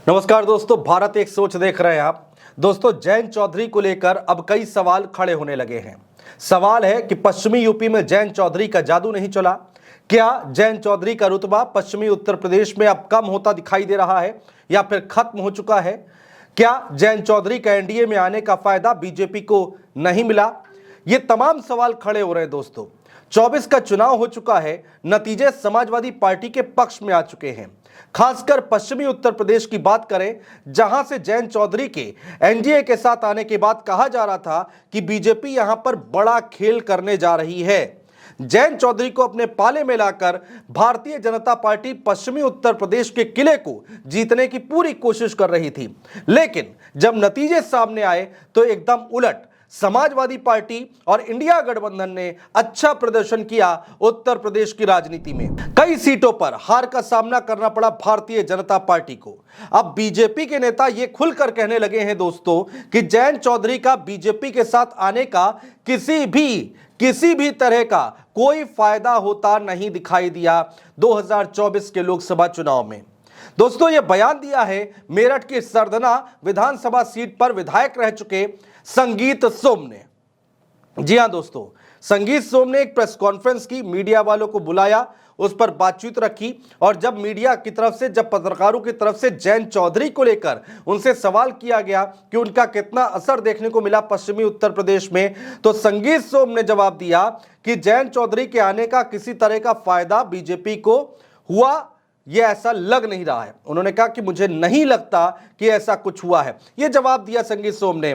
नमस्कार दोस्तों, भारत एक सोच देख रहे हैं आप। दोस्तों, जयंत चौधरी को लेकर अब कई सवाल खड़े होने लगे हैं। सवाल है कि पश्चिमी यूपी में जयंत चौधरी का जादू नहीं चला। क्या जयंत चौधरी का रुतबा पश्चिमी उत्तर प्रदेश में अब कम होता दिखाई दे रहा है या फिर खत्म हो चुका है? क्या जयंत चौधरी का एनडीए में आने का फायदा बीजेपी को नहीं मिला? ये तमाम सवाल खड़े हो रहे हैं दोस्तों। 24 का चुनाव हो चुका है, नतीजे समाजवादी पार्टी के पक्ष में आ चुके हैं। खासकर पश्चिमी उत्तर प्रदेश की बात करें, जहां से जयंत चौधरी के एनडीए के साथ आने के बाद कहा जा रहा था कि बीजेपी यहां पर बड़ा खेल करने जा रही है। जयंत चौधरी को अपने पाले में लाकर भारतीय जनता पार्टी पश्चिमी उत्तर प्रदेश के किले को जीतने की पूरी कोशिश कर रही थी, लेकिन जब नतीजे सामने आए तो एकदम उलट समाजवादी पार्टी और इंडिया गठबंधन ने अच्छा प्रदर्शन किया। उत्तर प्रदेश की राजनीति में कई सीटों पर हार का सामना करना पड़ा भारतीय जनता पार्टी को। अब बीजेपी के नेता ये खुलकर कहने लगे हैं दोस्तों कि जयंत चौधरी का बीजेपी के साथ आने का किसी भी तरह का कोई फायदा होता नहीं दिखाई दिया 2024 के लोकसभा चुनाव में। दोस्तों, यह बयान दिया है मेरठ की सरदना विधानसभा सीट पर विधायक रह चुके संगीत सोम ने। जी हां दोस्तों, संगीत सोम ने एक प्रेस कॉन्फ्रेंस की, मीडिया वालों को बुलाया, उस पर बातचीत रखी और जब मीडिया की तरफ से, जब पत्रकारों की तरफ से जयंत चौधरी को लेकर उनसे सवाल किया गया कि उनका कितना असर देखने को मिला पश्चिमी उत्तर प्रदेश में, तो संगीत सोम ने जवाब दिया कि जयंत चौधरी के आने का किसी तरह का फायदा बीजेपी को हुआ, यह ऐसा लग नहीं रहा है। उन्होंने कहा कि मुझे नहीं लगता कि ऐसा कुछ हुआ है। यह जवाब दिया संगीत सोम ने।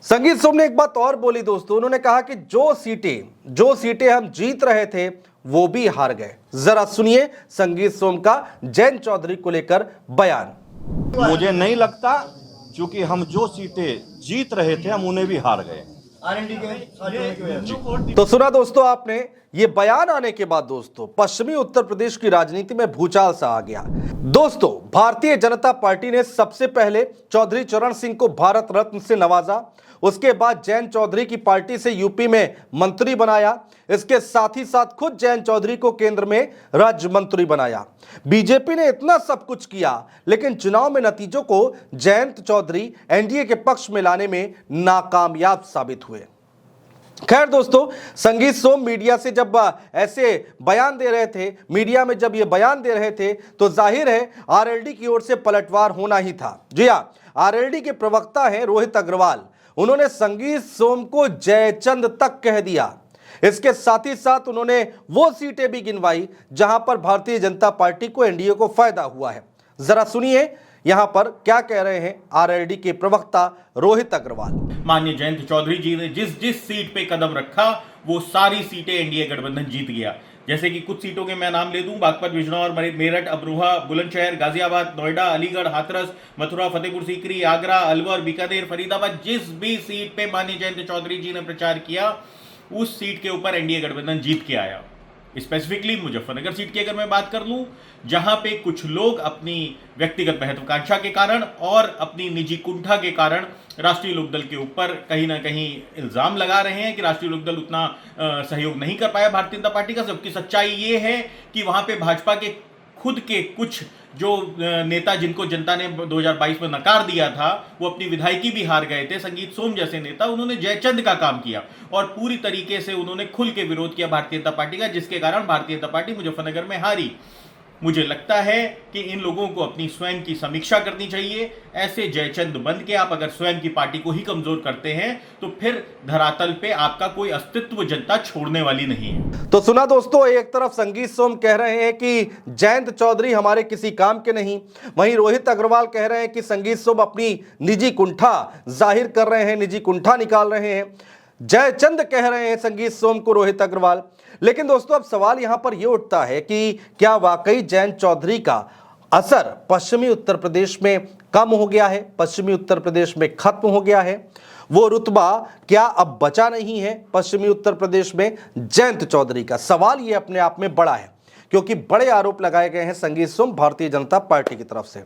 संगीत सोम ने एक बात और बोली दोस्तों, उन्होंने कहा कि जो सीटें हम जीत रहे थे वो भी हार गए। जरा सुनिए संगीत सोम का जयंत चौधरी को लेकर बयान। मुझे नहीं लगता, क्योंकि हम जो सीटें जीत रहे थे हम उन्हें भी हार गए। तो सुना दोस्तों आपने, ये बयान आने के बाद दोस्तों पश्चिमी उत्तर प्रदेश की राजनीति में भूचाल सा आ गया। दोस्तों, भारतीय जनता पार्टी ने सबसे पहले चौधरी चरण सिंह को भारत रत्न से नवाजा, उसके बाद जयंत चौधरी की पार्टी से यूपी में मंत्री बनाया, इसके साथ ही साथ खुद जयंत चौधरी को केंद्र में राज्य मंत्री बनाया। बीजेपी ने इतना सब कुछ किया, लेकिन चुनाव में नतीजों को जयंत चौधरी एनडीए के पक्ष में लाने में नाकामयाब साबित हुए। खैर दोस्तों, संगीत सोम मीडिया से जब ऐसे बयान दे रहे थे, मीडिया में जब ये बयान दे रहे थे, तो जाहिर है आरएलडी की ओर से पलटवार होना ही था। जी हां, आरएलडी के प्रवक्ता हैं रोहित अग्रवाल, उन्होंने संगीत सोम को जयचंद तक कह दिया। इसके साथ ही साथ उन्होंने वो सीटें भी गिनवाई जहां पर भारतीय जनता पार्टी को, एनडीए को फायदा हुआ है। जरा सुनिए यहां पर क्या कह रहे हैं आरएलडी के प्रवक्ता रोहित अग्रवाल। माननीय जयंत चौधरी जी ने जिस सीट पे कदम रखा वो सारी सीटें एनडीए गठबंधन जीत गया। जैसे कि कुछ सीटों के मैं नाम ले दूं, बागपत, बिजनौर, मेरठ, अमरोहा, बुलंदशहर, गाजियाबाद, नोएडा, अलीगढ़, हाथरस, मथुरा, फतेहपुर सीकरी, आगरा, अलवर, बीकानेर, फरीदाबाद, जिस भी सीट पे माननीय जयंत चौधरी जी ने प्रचार किया उस सीट के ऊपर एनडीए गठबंधन जीत के आया। स्पेसिफिकली मुजफ्फरनगर सीट की अगर मैं बात कर लूं, जहां पे कुछ लोग अपनी व्यक्तिगत महत्वाकांक्षा के कारण और अपनी निजी कुंठा के कारण राष्ट्रीय लोकदल के ऊपर कहीं ना कहीं इल्जाम लगा रहे हैं कि राष्ट्रीय लोकदल उतना सहयोग नहीं कर पाया भारतीय जनता पार्टी का। सबकी सच्चाई ये है कि वहां पे भाजपा के खुद के कुछ जो नेता, जिनको जनता ने 2022 में नकार दिया था, वो अपनी विधायकी भी हार गए थे। संगीत सोम जैसे नेता, उन्होंने जयचंद का काम किया और पूरी तरीके से उन्होंने खुल के विरोध किया भारतीय जनता पार्टी का, जिसके कारण भारतीय जनता पार्टी मुजफ्फरनगर में हारी। मुझे लगता है कि इन लोगों को अपनी स्वयं की समीक्षा करनी चाहिए। ऐसे जयचंद बन के आप अगर स्वयं की पार्टी को ही कमजोर करते हैं तो फिर धरातल पे आपका कोई अस्तित्व जनता छोड़ने वाली नहीं है। तो सुना दोस्तों, एक तरफ संगीत सोम कह रहे हैं कि जयंत चौधरी हमारे किसी काम के नहीं, वहीं रोहित अग्रवाल कह रहे हैं कि संगीत सोम अपनी निजी कुंठा जाहिर कर रहे हैं, निजी कुंठा निकाल रहे हैं। जयचंद कह रहे हैं संगीत सोम को रोहित अग्रवाल। लेकिन दोस्तों, अब सवाल यहां पर यह उठता है कि क्या वाकई जयंत चौधरी का असर पश्चिमी उत्तर प्रदेश में कम हो गया है, पश्चिमी उत्तर प्रदेश में खत्म हो गया है? वो रुतबा क्या अब बचा नहीं है पश्चिमी उत्तर प्रदेश में जयंत चौधरी का? सवाल ये अपने आप में बड़ा है, क्योंकि बड़े आरोप लगाए गए हैं संगीत सोम भारतीय जनता पार्टी की तरफ से।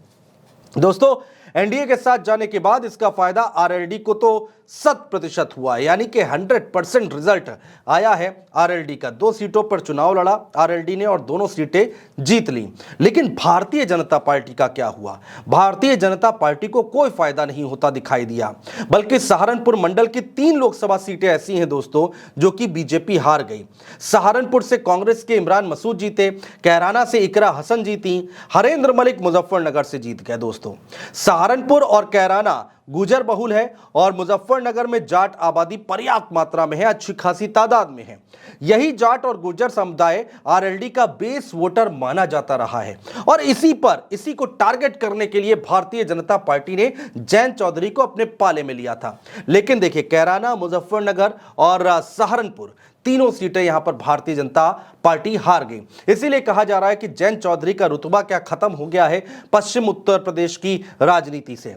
दोस्तों, एनडीए के साथ जाने के बाद इसका फायदा आरएलडी को तो 100% हुआ, यानी कि 100% रिजल्ट आया है आरएलडी का। 2 सीटों पर चुनाव लड़ा आरएलडी ने और दोनों सीटें जीत ली। लेकिन भारतीय जनता पार्टी का क्या हुआ? भारतीय जनता पार्टी को कोई फायदा नहीं होता दिखाई दिया, बल्कि सहारनपुर मंडल की 3 लोकसभा सीटें ऐसी हैं दोस्तों जो कि बीजेपी हार गई। सहारनपुर से कांग्रेस के इमरान मसूद जीते, कैराना से इकरा हसन जीती, हरेंद्र मलिक मुजफ्फरनगर से जीत गए दोस्तों। सहारनपुर और कैराना गुजर बहुल है और मुजफ्फरनगर में जाट आबादी पर्याप्त मात्रा में है, अच्छी खासी तादाद में है। यही जाट और गुर्जर समुदाय आरएलडी का बेस वोटर माना जाता रहा है और इसी को टारगेट करने के लिए भारतीय जनता पार्टी ने जयंत चौधरी को अपने पाले में लिया था। लेकिन देखिए, कैराना, मुजफ्फरनगर और सहारनपुर तीनों सीटें यहां पर भारतीय जनता पार्टी हार गई। इसीलिए कहा जा रहा है कि जयंत चौधरी का रुतबा क्या खत्म हो गया है पश्चिम उत्तर प्रदेश की राजनीति से।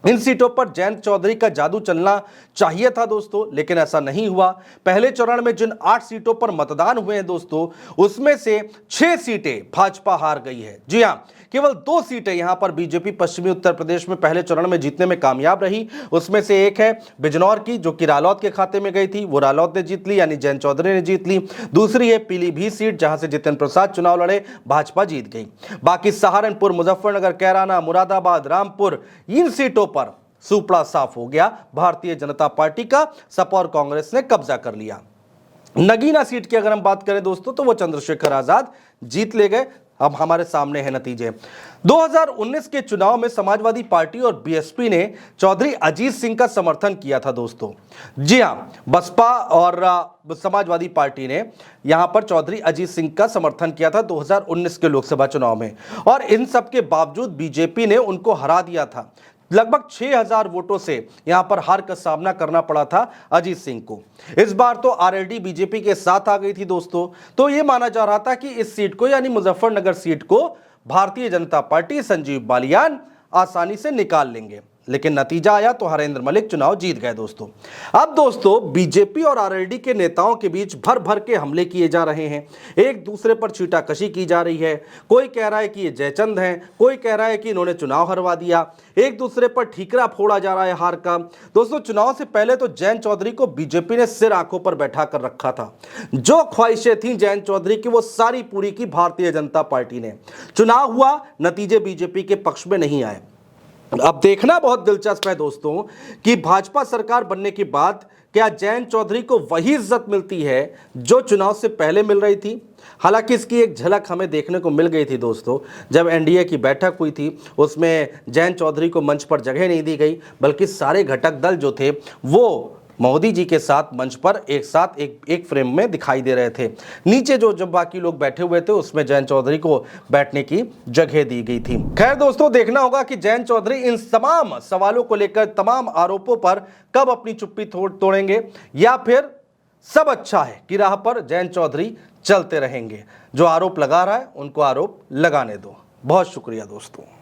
इन सीटों पर जयंत चौधरी का जादू चलना चाहिए था दोस्तों, लेकिन ऐसा नहीं हुआ। पहले चरण में जिन 8 सीटों पर मतदान हुए हैं दोस्तों, उसमें से 6 सीटें भाजपा हार गई है। जी हां, केवल 2 सीटें यहां पर बीजेपी पश्चिमी उत्तर प्रदेश में पहले चरण में जीतने में कामयाब रही। उसमें से एक है बिजनौर की, जो कि रालोद के खाते में गई थी, वो रालोद ने जीत ली, यानी जयंत चौधरी ने जीत ली। दूसरी है पीलीभीत सीट, जहां से जितेंद्र प्रसाद चुनाव लड़े, भाजपा जीत गई। बाकी सहारनपुर, मुजफ्फरनगर, कैराना, मुरादाबाद, रामपुर, इन सीटों पर सुपड़ा साफ हो गया, भारतीय जनता पार्टी का सपा और कांग्रेस ने कब्जा कर लिया। नगीना सीट की अगर हम बात करें दोस्तों, तो वो चंद्रशेखर आजाद जीत ले गए। अब हमारे सामने है नतीजे। 2019 के चुनाव में समाजवादी पार्टी और बीएसपी ने चौधरी अजीत सिंह का समर्थन किया था दोस्तों। जी हां, बसपा और समाजवादी पार्टी ने यहां पर चौधरी अजीत सिंह का समर्थन किया था 2019 के लोकसभा चुनाव में, और इन सब के बावजूद बीजेपी ने उनको हरा दिया था। लगभग 6000 वोटों से यहां पर हार का सामना करना पड़ा था अजीत सिंह को। इस बार तो आरएलडी बीजेपी के साथ आ गई थी दोस्तों। तो यह माना जा रहा था कि इस सीट को, यानी मुजफ्फरनगर सीट को, भारतीय जनता पार्टी, संजीव बालियान आसानी से निकाल लेंगे। लेकिन नतीजा आया तो हरेंद्र मलिक चुनाव जीत गए दोस्तों। अब दोस्तों, बीजेपी और आरएलडी के नेताओं के बीच भर भर के हमले किए जा रहे हैं, एक दूसरे पर छींटाकशी की जा रही है। कोई कह रहा है कि ये जयचंद हैं, कोई कह रहा है कि इन्होंने चुनाव हरवा दिया, एक दूसरे पर ठीकरा फोड़ा जा रहा है हार का। दोस्तों, चुनाव से पहले तो जयंत चौधरी को बीजेपी ने सिर आंखों पर बैठा कर रखा था। जो ख्वाहिशें थी जयंत चौधरी की, वो सारी पूरी की भारतीय जनता पार्टी ने। चुनाव हुआ, नतीजे बीजेपी के पक्ष में नहीं आए। अब देखना बहुत दिलचस्प है दोस्तों कि भाजपा सरकार बनने के बाद क्या जयंत चौधरी को वही इज्जत मिलती है जो चुनाव से पहले मिल रही थी। हालांकि इसकी एक झलक हमें देखने को मिल गई थी दोस्तों, जब एनडीए की बैठक हुई थी, उसमें जयंत चौधरी को मंच पर जगह नहीं दी गई, बल्कि सारे घटक दल जो थे वो मोदी जी के साथ मंच पर एक साथ एक फ्रेम में दिखाई दे रहे थे। नीचे जब बाकी लोग बैठे हुए थे, उसमें जयंत चौधरी को बैठने की जगह दी गई थी। खैर दोस्तों, देखना होगा कि जयंत चौधरी इन तमाम सवालों को लेकर, तमाम आरोपों पर कब अपनी चुप्पी तोड़ेंगे, या फिर सब अच्छा है कि राह पर जयंत चौधरी चलते रहेंगे। जो आरोप लगा रहा है उनको आरोप लगाने दो। बहुत शुक्रिया दोस्तों।